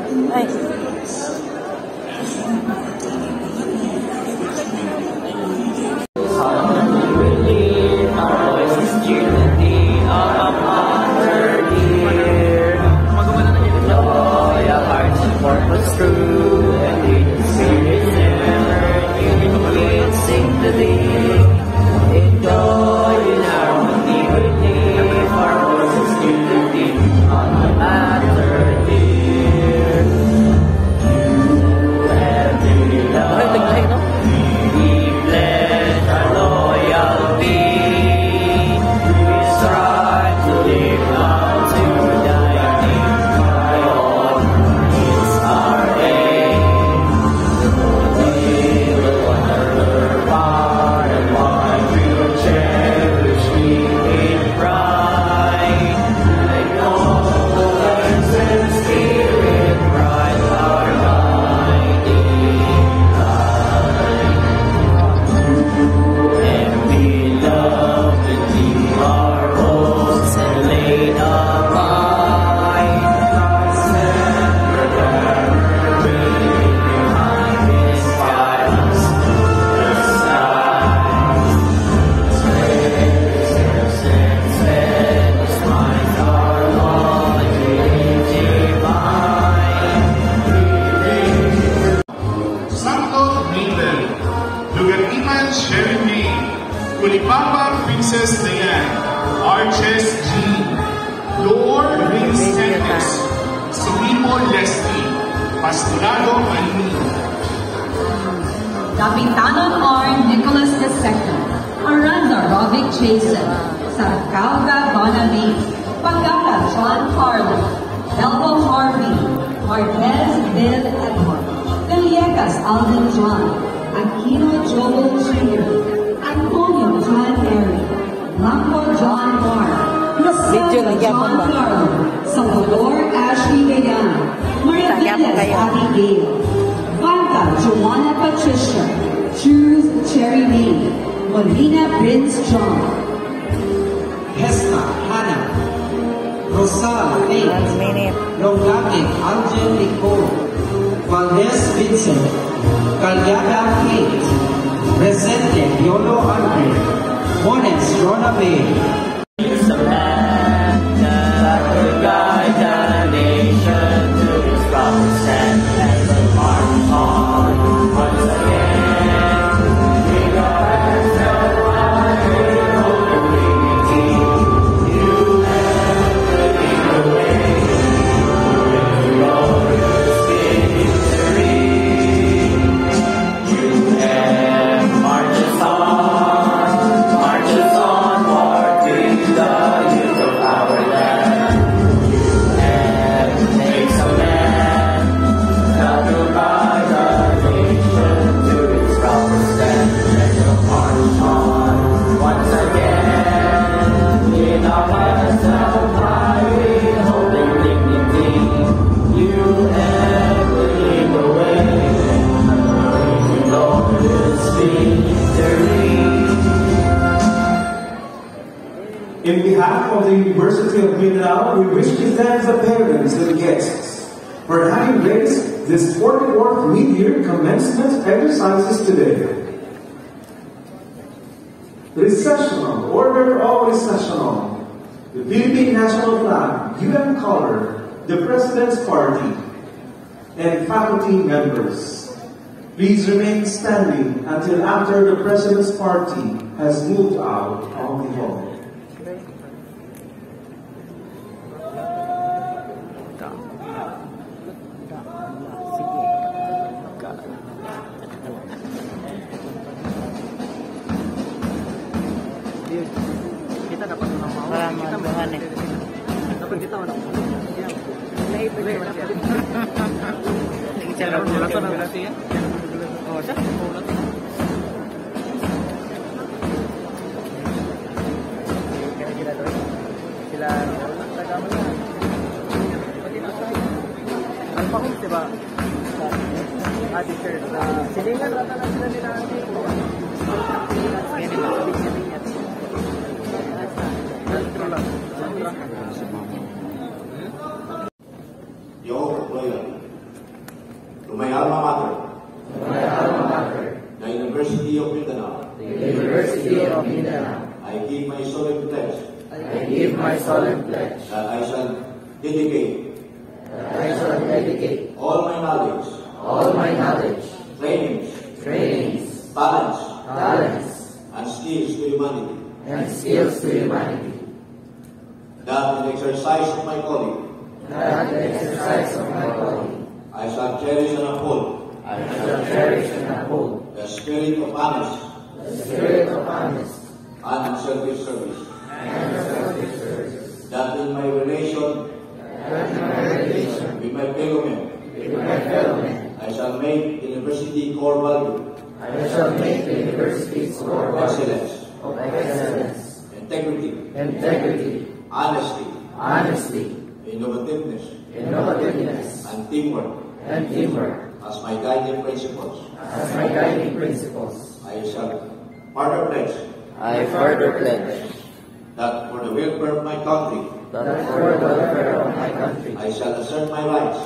Ay. Kulipapa Princess Diane, Arches G, Lord Vince Hendricks, Sumimo Leslie, Pastorado Manini, Kapitanon R. Nicholas II, Aranda Rovic Jason, Sarcalga Bonami, Pagala John Carlo, Elmo Harvey, Marquez Bill Edward, Villegas Alvin John, Aquino Joel Jr., Antonio John Mary, Marco John Mark, Rosetta John Carlo, Salvador Ashley Gayana, Maria Villas Abigail, Vanta Joanna Patricia, Cruz Cherry May, Molina Prince John, Hesta Hannah, Rosal Faith, Longate Angel Nicole, Valdez Vincent, Calyada Kate, Presente Yolo Andre, Mones Rona Bay. He's a man that will guide the nation to its promised land and will march on once again. We are so high, holy King, you have lead the way with glorious victory. You have marches onward with the youth of our land. You have makes a man that will guide the nation to its promised land and will march on once again. In our hearts of high, holding dignity, you have lead the way. Glorious victory. In behalf of the University of Mindanao, we wish to thank the parents and guests for having graced this 44th mid-year commencement exercises today. Recessional, order of recessional, the Philippine national flag, UN color, the President's Party, and faculty members. Please remain standing until after the President's Party has moved out of the hall. Kita dapat menambahkan dapat kita Yo, solemn pledge that I shall dedicate all my knowledge, trainings, talents, and skills to humanity, that in the exercise of my calling, I shall cherish and uphold the spirit of honest and unselfish service, that in my relation with my fellow men, I shall make university core value excellence, integrity, honesty, innovativeness, and teamwork as my guiding principles. I shall further pledge that for the welfare of my country, I shall assert my rights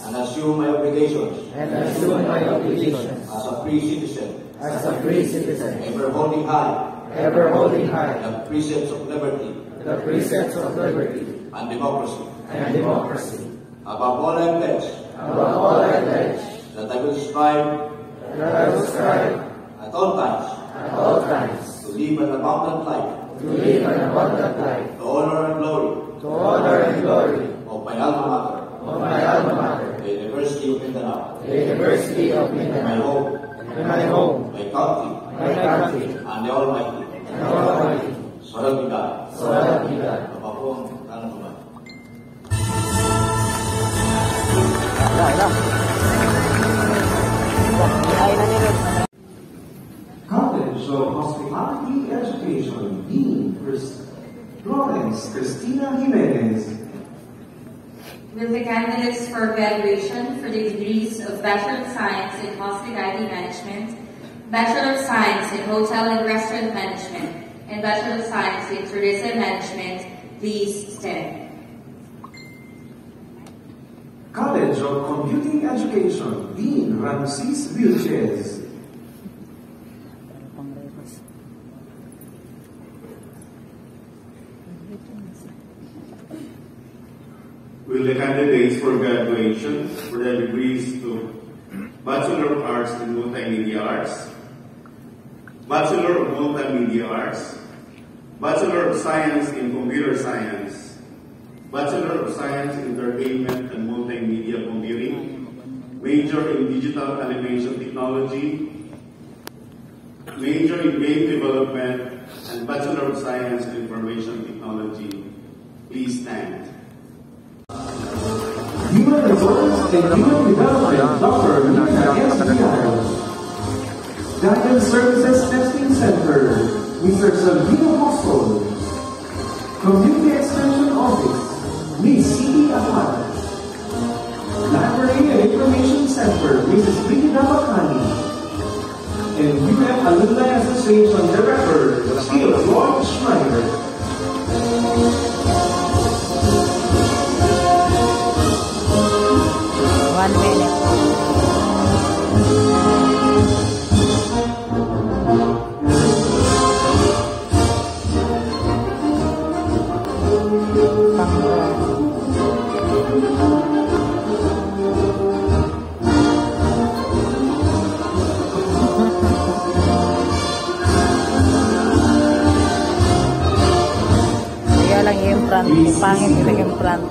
and assume my obligations as a free citizen, ever holding high the precepts of liberty and democracy. Above all, I pledge that I will strive at all times to live an abundant life to honor and glory of my alma mater, the University of Mindanao, my home, my country, and the Almighty. Salam Bida. Apapun tanah Tuhan. College of Hospitality Education, Dean Florence Cristina Jimenez. Will the candidates for graduation for the degrees of Bachelor of Science in Hospitality Management, Bachelor of Science in Hotel and Restaurant Management, and Bachelor of Science in Tourism Management please stand? College of Computing Education, Dean Ramses Vilches. Will the candidates for graduation for their degrees to Bachelor of Arts in Multimedia Arts, Bachelor of Multimedia Arts, Bachelor of Science in Computer Science, Bachelor of Science in Entertainment and Multimedia Computing, Major in Digital Animation Technology, Major in Game Development, and Bachelor of Science in Information Technology, please stand. Human Resources and Human Development, Dr. Lina Esquiano. Guidance Services Testing Center, Mr. Salvino Apostol. Community Extension Office, Ms. C.D. Ahmad. Library and Information Center, Mrs. Brigida Bacani. And UF Alumni Association Director, Skills Lloyd Schneider. 1 minute. Kaya lang yung front, pangit yung front.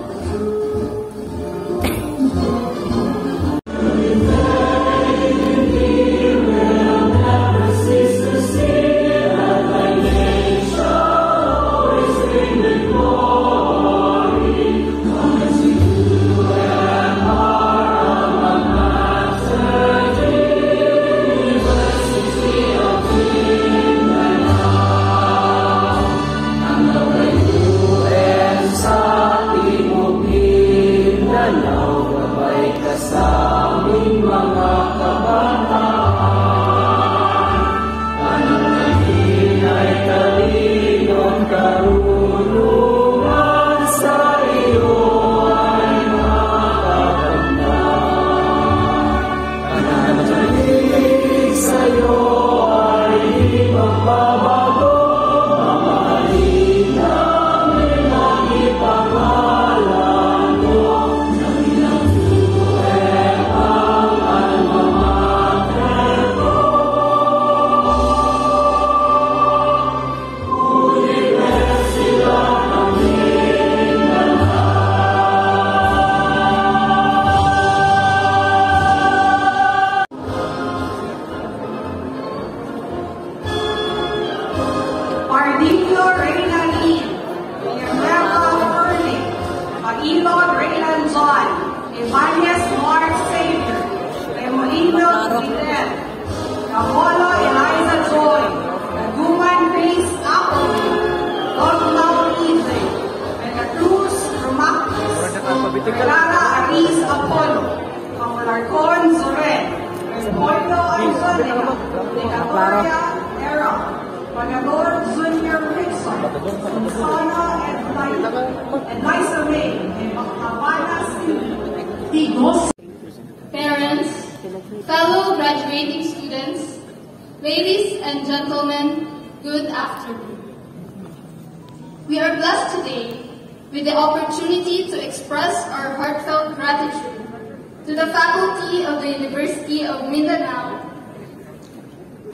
Sa timog Clara Aris Apollo, Pamalarcon Zoren, Gregorio Anzonia, De Gloria Era, Panagor Junior Rickson, Susana and Liza May, and Habana Tigos. Parents, fellow graduating students, ladies and gentlemen, good afternoon. We are blessed today with the opportunity to express our heartfelt gratitude to the faculty of the University of Mindanao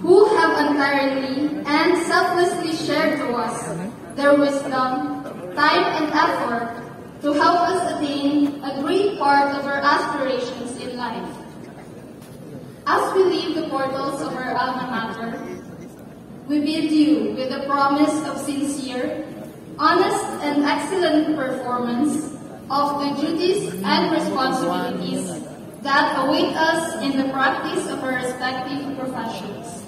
who have untiringly and selflessly shared to us their wisdom, time, and effort to help us attain a great part of our aspirations in life. As we leave the portals of our alma mater, we bid you with the promise of sincere, honest, and excellent performance of the duties and responsibilities that await us in the practice of our respective professions.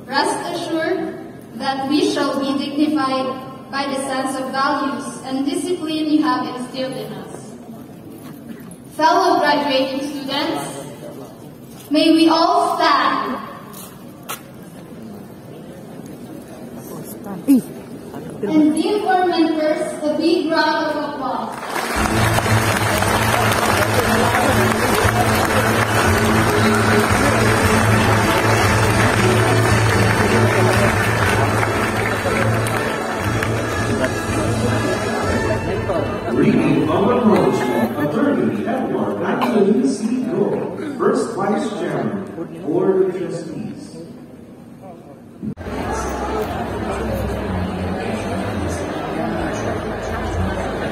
Rest assured that we shall be dignified by the sense of values and discipline you have instilled in us. Fellow graduating students, may we all stand. And give our mentors a big round of applause. Reading our acknowledgement, Attorney Edward Anthony C. Gould, First Vice Chairman, Board of Trustees.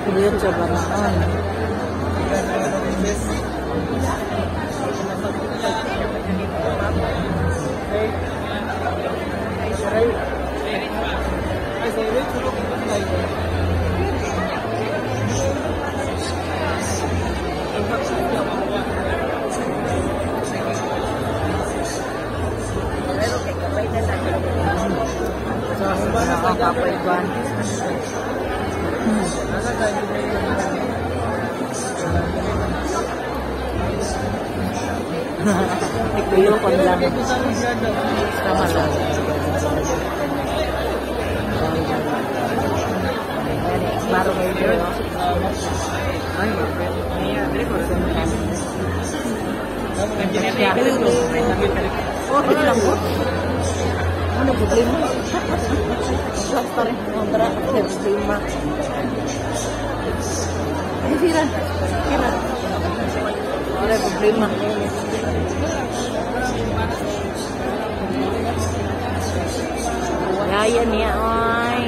Lihat coba naon. Ikuyo ko lang. Sama lang. Baru kayo dito. Ay, oh, ito lang po. Ano problema? Plus pa rin kontra. Problema. Ay, sira. Sira. Wala problema. Gaya niya, oy.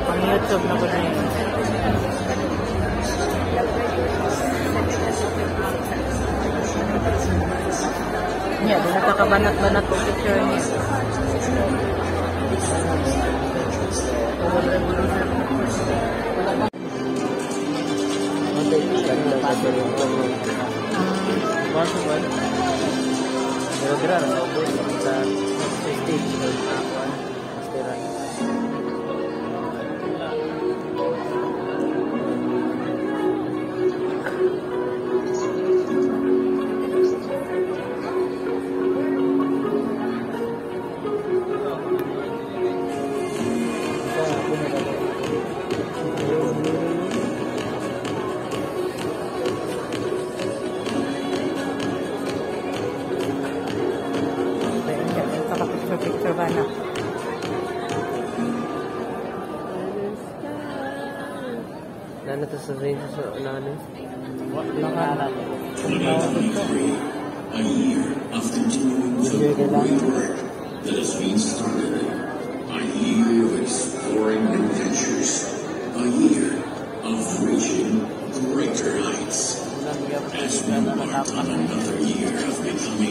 Pang YouTube na ko na yun. Niya, di nakakabanat-banat po picture niya. Kira-kira naubos sa stage picture ba na? Nana to sa range sa nana? A year of continuing the work that has been started. A year of exploring new ventures. A year of reaching greater heights. As we embark on another year of becoming